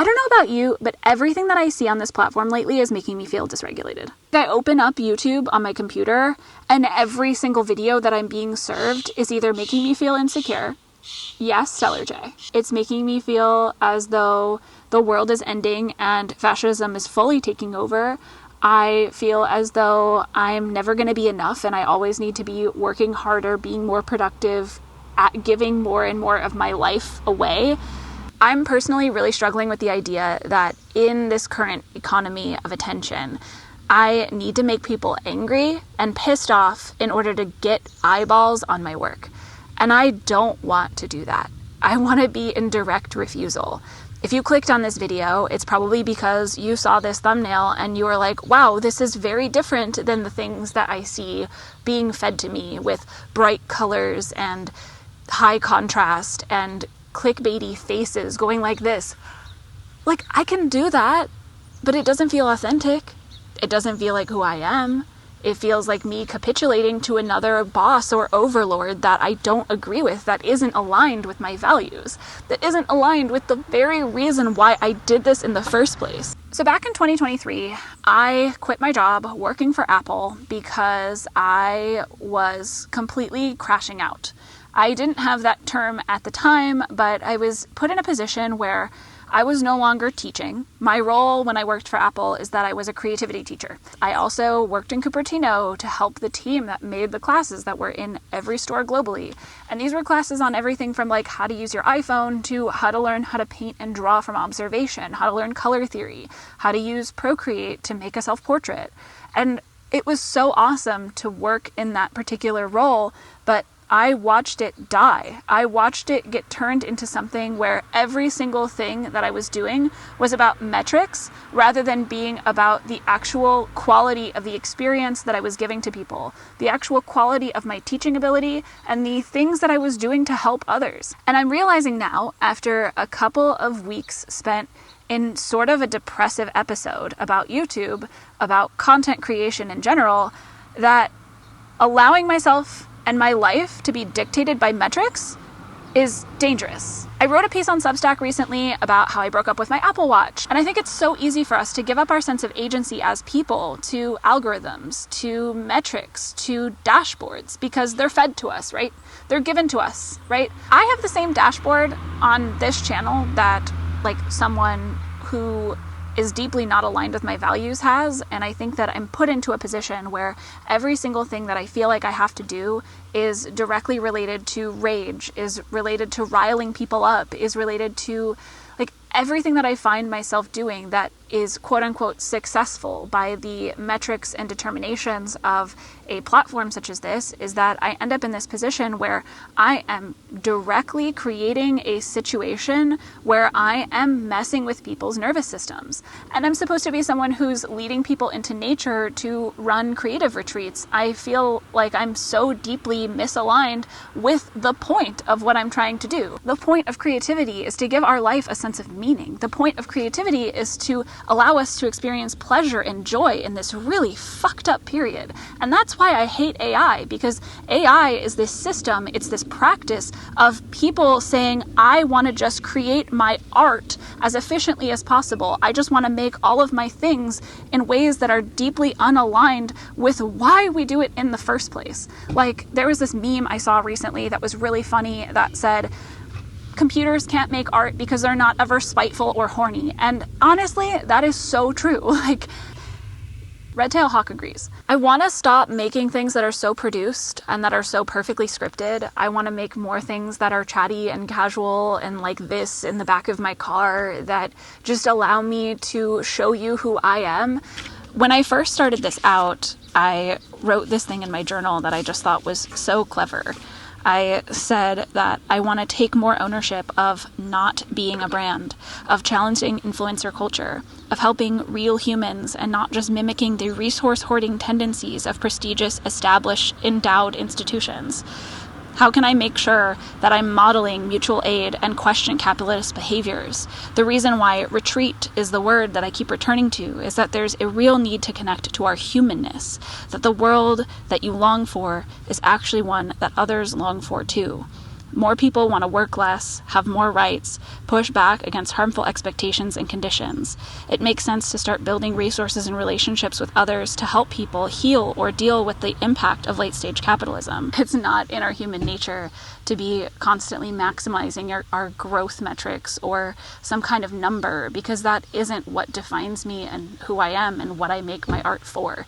I don't know about you, but everything that I see on this platform lately is making me feel dysregulated. I open up YouTube on my computer, and every single video that I'm being served is either making me feel insecure. Yes, Stellar J. It's making me feel as though the world is ending and fascism is fully taking over. I feel as though I'm never going to be enough and I always need to be working harder, being more productive, at giving more and more of my life away. I'm personally really struggling with the idea that in this current economy of attention, I need to make people angry and pissed off in order to get eyeballs on my work. And I don't want to do that. I want to be in direct refusal. If you clicked on this video, it's probably because you saw this thumbnail and you were like, wow, this is very different than the things that I see being fed to me with bright colors and high contrast and clickbaity faces going like this. Like, I can do that, but it doesn't feel authentic. It doesn't feel like who I am. It feels like me capitulating to another boss or overlord that I don't agree with, that isn't aligned with my values, that isn't aligned with the very reason why I did this in the first place. So back in 2023, I quit my job working for Apple because I was completely crashing out. I didn't have that term at the time, but I was put in a position where I was no longer teaching. My role when I worked for Apple is that I was a creativity teacher. I also worked in Cupertino to help the team that made the classes that were in every store globally. And these were classes on everything from like how to use your iPhone to how to learn how to paint and draw from observation, how to learn color theory, how to use Procreate to make a self-portrait. And it was so awesome to work in that particular role, but I watched it die. I watched it get turned into something where every single thing that I was doing was about metrics rather than being about the actual quality of the experience that I was giving to people, the actual quality of my teaching ability, and the things that I was doing to help others. And I'm realizing now, after a couple of weeks spent in sort of a depressive episode about YouTube, about content creation in general, that allowing myself and my life to be dictated by metrics is dangerous. I wrote a piece on Substack recently about how I broke up with my Apple Watch. And I think it's so easy for us to give up our sense of agency as people to algorithms, to metrics, to dashboards, because they're fed to us, right? They're given to us, right? I have the same dashboard on this channel that like someone who is deeply not aligned with my values has, and I think that I'm put into a position where every single thing that I feel like I have to do is directly related to rage, is related to riling people up, is related to like everything that I find myself doing that is quote unquote successful by the metrics and determinations of a platform such as this, is that I end up in this position where I am directly creating a situation where I am messing with people's nervous systems. And I'm supposed to be someone who's leading people into nature to run creative retreats. I feel like I'm so deeply misaligned with the point of what I'm trying to do. The point of creativity is to give our life a sense of meaning. The point of creativity is to allow us to experience pleasure and joy in this really fucked up period. And that's why I hate AI, because AI is this system, it's this practice of people saying, I want to just create my art as efficiently as possible. I just want to make all of my things in ways that are deeply unaligned with why we do it in the first place. Like, there was this meme I saw recently that was really funny that said, computers can't make art because they're not ever spiteful or horny. And honestly, that is so true. Like, Redtail Hawk agrees. I want to stop making things that are so produced and that are so perfectly scripted. I want to make more things that are chatty and casual and like this in the back of my car that just allow me to show you who I am. When I first started this out, I wrote this thing in my journal that I just thought was so clever. I said that I want to take more ownership of not being a brand, of challenging influencer culture, of helping real humans and not just mimicking the resource hoarding tendencies of prestigious, established, endowed institutions. How can I make sure that I'm modeling mutual aid and question capitalist behaviors? The reason why retreat is the word that I keep returning to is that there's a real need to connect to our humanness, that the world that you long for is actually one that others long for too. More people want to work less, have more rights, push back against harmful expectations and conditions. It makes sense to start building resources and relationships with others to help people heal or deal with the impact of late-stage capitalism. It's not in our human nature to be constantly maximizing our growth metrics or some kind of number, because that isn't what defines me and who I am and what I make my art for.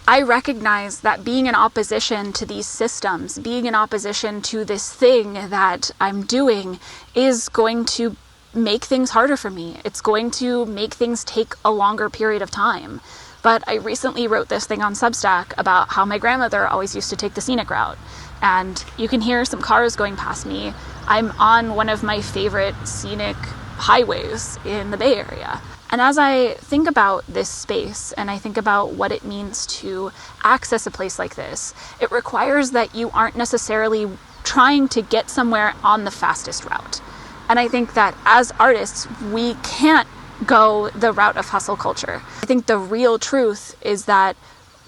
I recognize that being in opposition to these systems, being in opposition to this thing that I'm doing, is going to make things harder for me. It's going to make things take a longer period of time. But I recently wrote this thing on Substack about how my grandmother always used to take the scenic route. And you can hear some cars going past me. I'm on one of my favorite scenic highways in the Bay Area. And as I think about this space and I think about what it means to access a place like this, it requires that you aren't necessarily trying to get somewhere on the fastest route. And I think that as artists, we can't go the route of hustle culture. I think the real truth is that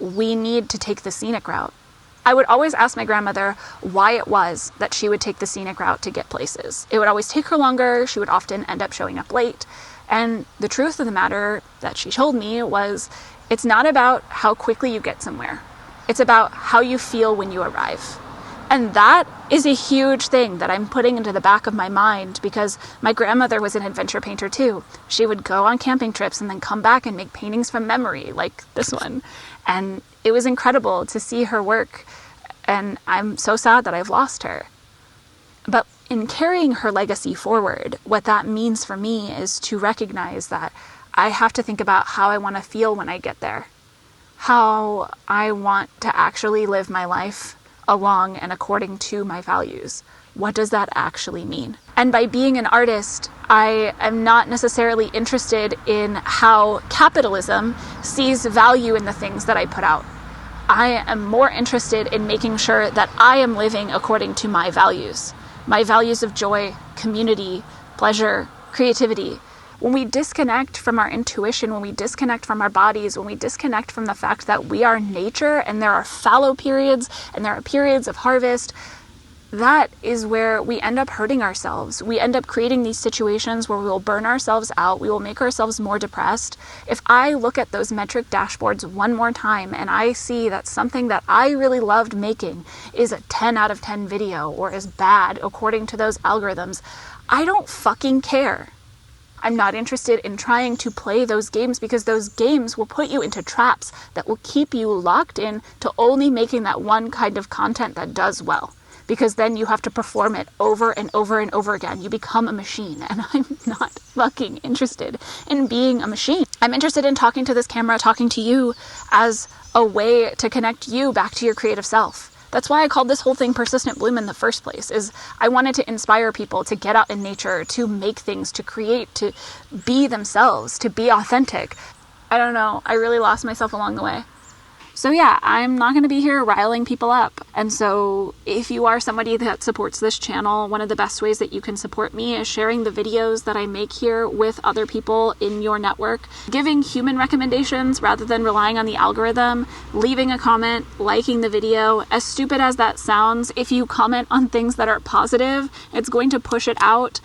we need to take the scenic route. I would always ask my grandmother why it was that she would take the scenic route to get places. It would always take her longer. She would often end up showing up late. And the truth of the matter that she told me was, it's not about how quickly you get somewhere. It's about how you feel when you arrive. And that is a huge thing that I'm putting into the back of my mind, because my grandmother was an adventure painter too. She would go on camping trips and then come back and make paintings from memory, like this one. And it was incredible to see her work. And I'm so sad that I've lost her. But in carrying her legacy forward, what that means for me is to recognize that I have to think about how I want to feel when I get there, how I want to actually live my life along and according to my values. What does that actually mean? And by being an artist, I am not necessarily interested in how capitalism sees value in the things that I put out. I am more interested in making sure that I am living according to my values of joy, community, pleasure, creativity. When we disconnect from our intuition, when we disconnect from our bodies, when we disconnect from the fact that we are nature and there are fallow periods and there are periods of harvest, that is where we end up hurting ourselves. We end up creating these situations where we will burn ourselves out. We will make ourselves more depressed. If I look at those metric dashboards one more time and I see that something that I really loved making is a 10 out of 10 video or is bad according to those algorithms, I don't fucking care. I'm not interested in trying to play those games, because those games will put you into traps that will keep you locked in to only making that one kind of content that does well. Because then you have to perform it over and over and over again. You become a machine, and I'm not fucking interested in being a machine. I'm interested in talking to this camera, talking to you as a way to connect you back to your creative self. That's why I called this whole thing Persistent Bloom in the first place, is I wanted to inspire people to get out in nature, to make things, to create, to be themselves, to be authentic. I don't know, I really lost myself along the way. So yeah, I'm not going to be here riling people up. And so if you are somebody that supports this channel, one of the best ways that you can support me is sharing the videos that I make here with other people in your network, giving human recommendations rather than relying on the algorithm, leaving a comment, liking the video. As stupid as that sounds, if you comment on things that are positive, it's going to push it out.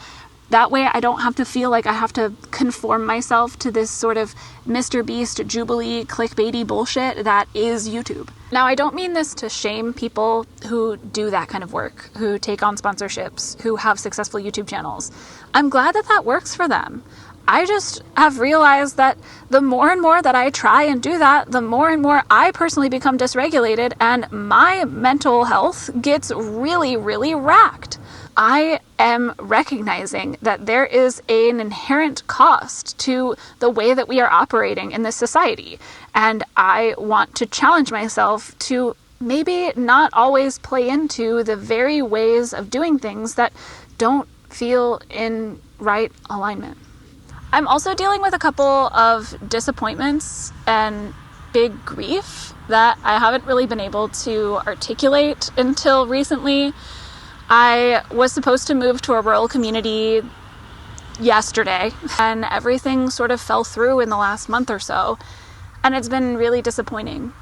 That way I don't have to feel like I have to conform myself to this sort of Mr. Beast, Jubilee, clickbaity bullshit that is YouTube. Now, I don't mean this to shame people who do that kind of work, who take on sponsorships, who have successful YouTube channels. I'm glad that that works for them. I just have realized that the more and more that I try and do that, the more and more I personally become dysregulated and my mental health gets really, really racked. I am recognizing that there is an inherent cost to the way that we are operating in this society. And I want to challenge myself to maybe not always play into the very ways of doing things that don't feel in right alignment. I'm also dealing with a couple of disappointments and big grief that I haven't really been able to articulate until recently. I was supposed to move to a rural community yesterday, and everything sort of fell through in the last month or so, and it's been really disappointing.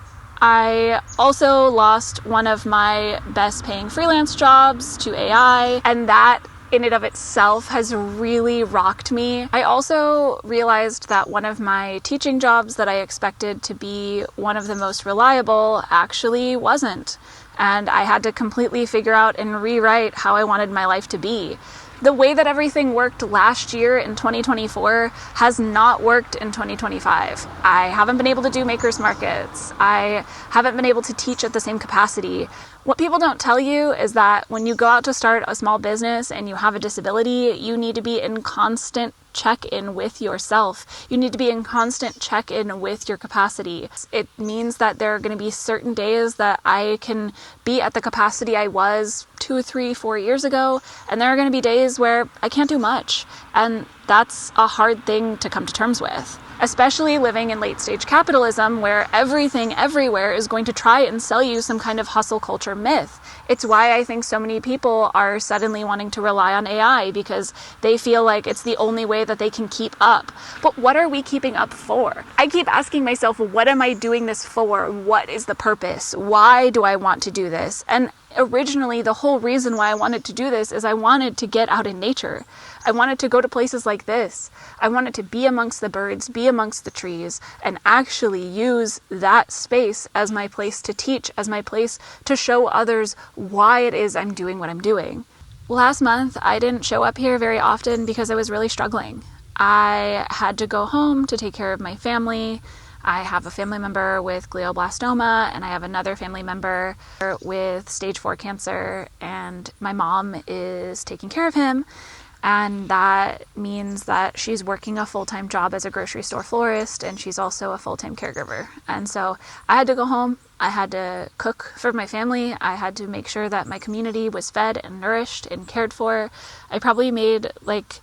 I also lost one of my best paying freelance jobs to AI, and that in and of itself has really rocked me. I also realized that one of my teaching jobs that I expected to be one of the most reliable actually wasn't. And I had to completely figure out and rewrite how I wanted my life to be. The way that everything worked last year in 2024 has not worked in 2025. I haven't been able to do makers markets. I haven't been able to teach at the same capacity. What people don't tell you is that when you go out to start a small business and you have a disability, you need to be in constant check-in with yourself. You need to be in constant check-in with your capacity. It means that there are going to be certain days that I can be at the capacity I was 2, 3, 4 years ago, and there are going to be days where I can't do much. And that's a hard thing to come to terms with, especially living in late-stage capitalism where everything everywhere is going to try and sell you some kind of hustle culture myth. It's why I think so many people are suddenly wanting to rely on AI, because they feel like it's the only way that they can keep up. But what are we keeping up for? I keep asking myself, what am I doing this for? What is the purpose? Why do I want to do this? And originally, the whole reason why I wanted to do this is I wanted to get out in nature. I wanted to go to places like this. I wanted to be amongst the birds, be amongst the trees, and actually use that space as my place to teach, as my place to show others why it is I'm doing what I'm doing. Last month, I didn't show up here very often because I was really struggling. I had to go home to take care of my family. I have a family member with glioblastoma, and I have another family member with stage 4 cancer, and my mom is taking care of him. And that means that she's working a full-time job as a grocery store florist, and she's also a full-time caregiver. And so I had to go home. I had to cook for my family. I had to make sure that my community was fed and nourished and cared for. I probably made like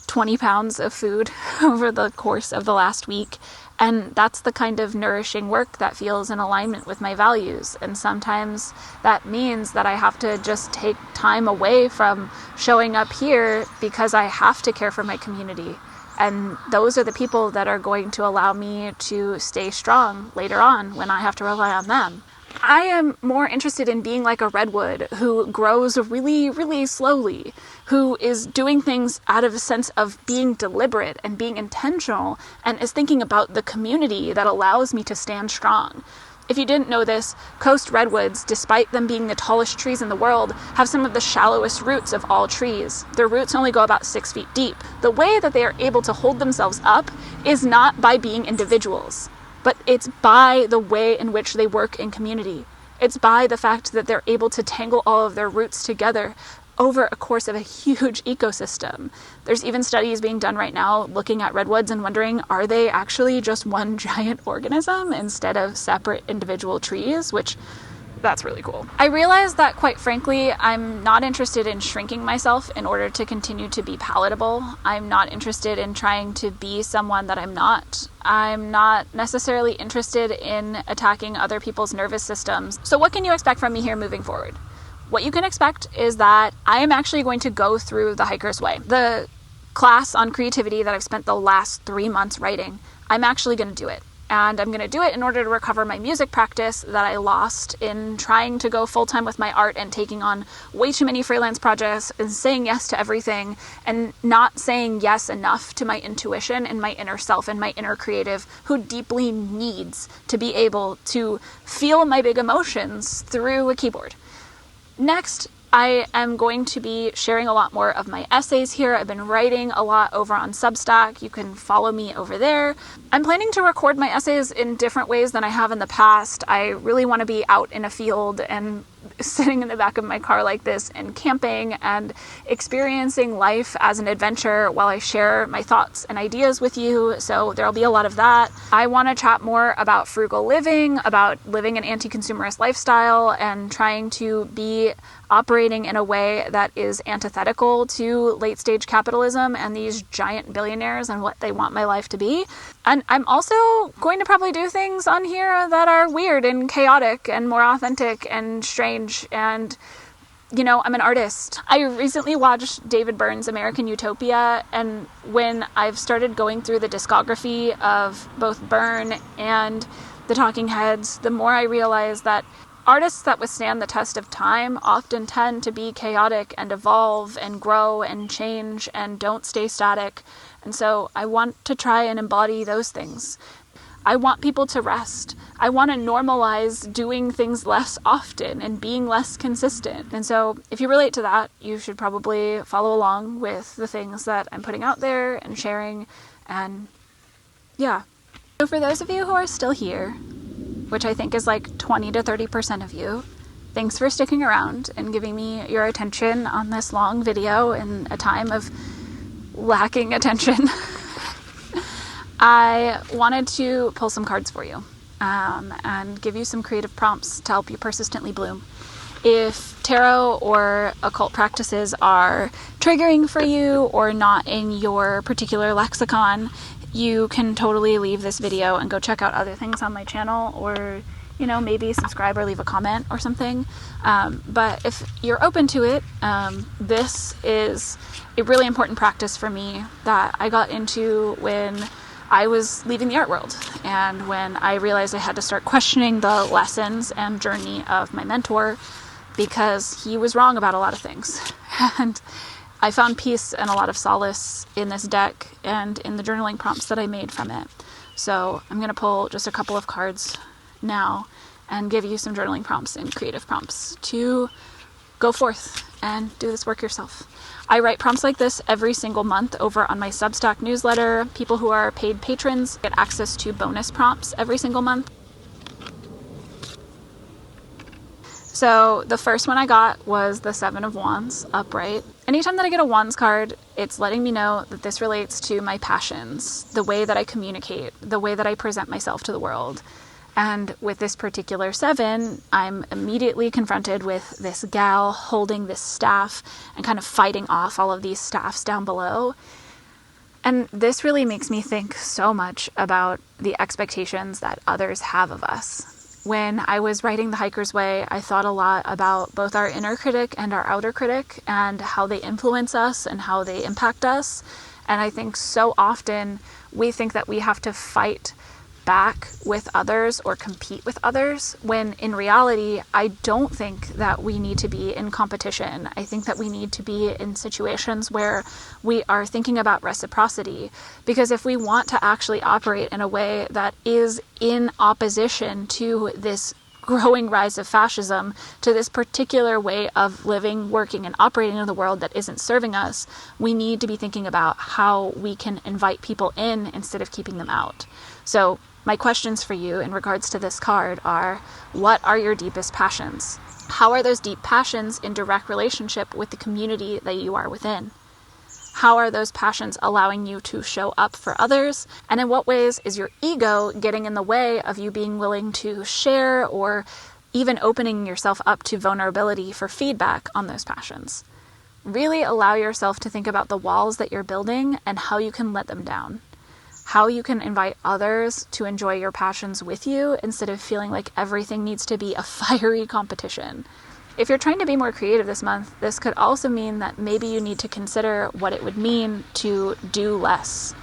20 pounds of food over the course of the last week. And that's the kind of nourishing work that feels in alignment with my values. And sometimes that means that I have to just take time away from showing up here because I have to care for my community. And those are the people that are going to allow me to stay strong later on when I have to rely on them. I am more interested in being like a redwood who grows really, really slowly, who is doing things out of a sense of being deliberate and being intentional, and is thinking about the community that allows me to stand strong. If you didn't know this, coast redwoods, despite them being the tallest trees in the world, have some of the shallowest roots of all trees. Their roots only go about 6 feet deep. The way that they are able to hold themselves up is not by being individuals, but it's by the way in which they work in community. It's by the fact that they're able to tangle all of their roots together over a course of a huge ecosystem. There's even studies being done right now looking at redwoods and wondering, are they actually just one giant organism instead of separate individual trees? Which, that's really cool. I realized that, quite frankly, I'm not interested in shrinking myself in order to continue to be palatable. I'm not interested in trying to be someone that I'm not. I'm not necessarily interested in attacking other people's nervous systems. So what can you expect from me here moving forward? What you can expect is that I am actually going to go through the Hiker's Way. The class on creativity that I've spent the last 3 months writing, I'm actually going to do it. And I'm going to do it in order to recover my music practice that I lost in trying to go full-time with my art and taking on way too many freelance projects and saying yes to everything and not saying yes enough to my intuition and my inner self and my inner creative, who deeply needs to be able to feel my big emotions through a keyboard. Next, I am going to be sharing a lot more of my essays here. I've been writing a lot over on Substack. You can follow me over there. I'm planning to record my essays in different ways than I have in the past. I really want to be out in a field and sitting in the back of my car like this and camping and experiencing life as an adventure while I share my thoughts and ideas with you. So there'll be a lot of that. I want to chat more about frugal living, about living an anti-consumerist lifestyle, and trying to be operating in a way that is antithetical to late-stage capitalism and these giant billionaires and what they want my life to be. And I'm also going to probably do things on here that are weird and chaotic and more authentic and strange. And, you know, I'm an artist. I recently watched David Byrne's American Utopia, and when I've started going through the discography of both Byrne and the talking heads, the more I realize that artists that withstand the test of time often tend to be chaotic and evolve and grow and change and don't stay static. And so I want to try and embody those things. I want people to rest. I want to normalize doing things less often and being less consistent. And so if you relate to that, you should probably follow along with the things that I'm putting out there and sharing. And yeah. So for those of you who are still here, which I think is like 20 to 30% of you, thanks for sticking around and giving me your attention on this long video in a time of lacking attention. I wanted to pull some cards for you and give you some creative prompts to help you persistently bloom. If tarot or occult practices are triggering for you or not in your particular lexicon, you can totally leave this video and go check out other things on my channel, or maybe subscribe or leave a comment or something. But if you're open to it, this is a really important practice for me that I got into when I was leaving the art world, and when I realized I had to start questioning the lessons and journey of my mentor, because he was wrong about a lot of things. And I found peace and a lot of solace in this deck and in the journaling prompts that I made from it. So I'm going to pull just a couple of cards now and give you some journaling prompts and creative prompts to go forth and do this work yourself. I write prompts like this every single month over on my Substack newsletter. People who are paid patrons get access to bonus prompts every single month. So the first one I got was the 7 of Wands upright. Anytime that I get a Wands card, it's letting me know that this relates to my passions, the way that I communicate, the way that I present myself to the world. And with this particular 7, I'm immediately confronted with this gal holding this staff and kind of fighting off all of these staffs down below. And this really makes me think so much about the expectations that others have of us. When I was writing The Hiker's Way, I thought a lot about both our inner critic and our outer critic and how they influence us and how they impact us. And I think so often we think that we have to fight back with others or compete with others, when in reality, I don't think that we need to be in competition. I think that we need to be in situations where we are thinking about reciprocity, because if we want to actually operate in a way that is in opposition to this growing rise of fascism, to this particular way of living, working, and operating in the world that isn't serving us, we need to be thinking about how we can invite people in instead of keeping them out. So my questions for you in regards to this card are, what are your deepest passions? How are those deep passions in direct relationship with the community that you are within? How are those passions allowing you to show up for others? And in what ways is your ego getting in the way of you being willing to share or even opening yourself up to vulnerability for feedback on those passions? Really allow yourself to think about the walls that you're building and how you can let them down. How you can invite others to enjoy your passions with you instead of feeling like everything needs to be a fiery competition. If you're trying to be more creative this month, this could also mean that maybe you need to consider what it would mean to do less.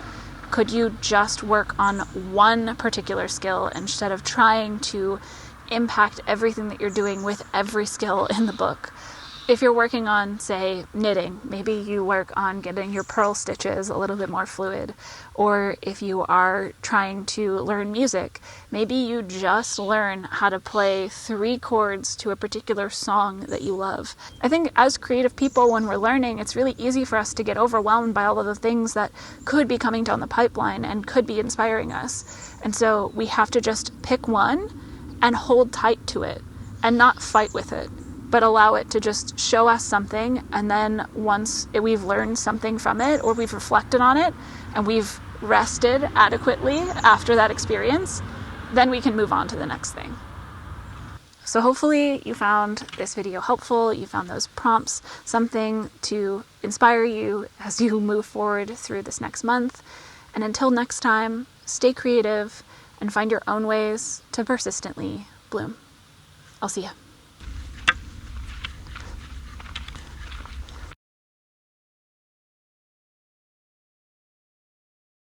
Could you just work on one particular skill instead of trying to impact everything that you're doing with every skill in the book? If you're working on, say, knitting, maybe you work on getting your purl stitches a little bit more fluid. Or if you are trying to learn music, maybe you just learn how to play 3 chords to a particular song that you love. I think as creative people, when we're learning, it's really easy for us to get overwhelmed by all of the things that could be coming down the pipeline and could be inspiring us. And so we have to just pick one and hold tight to it and not fight with it, but allow it to just show us something. And then once we've learned something from it, or we've reflected on it, and we've rested adequately after that experience, then we can move on to the next thing. So hopefully you found this video helpful. You found those prompts something to inspire you as you move forward through this next month. And until next time, stay creative and find your own ways to persistently bloom. I'll see ya.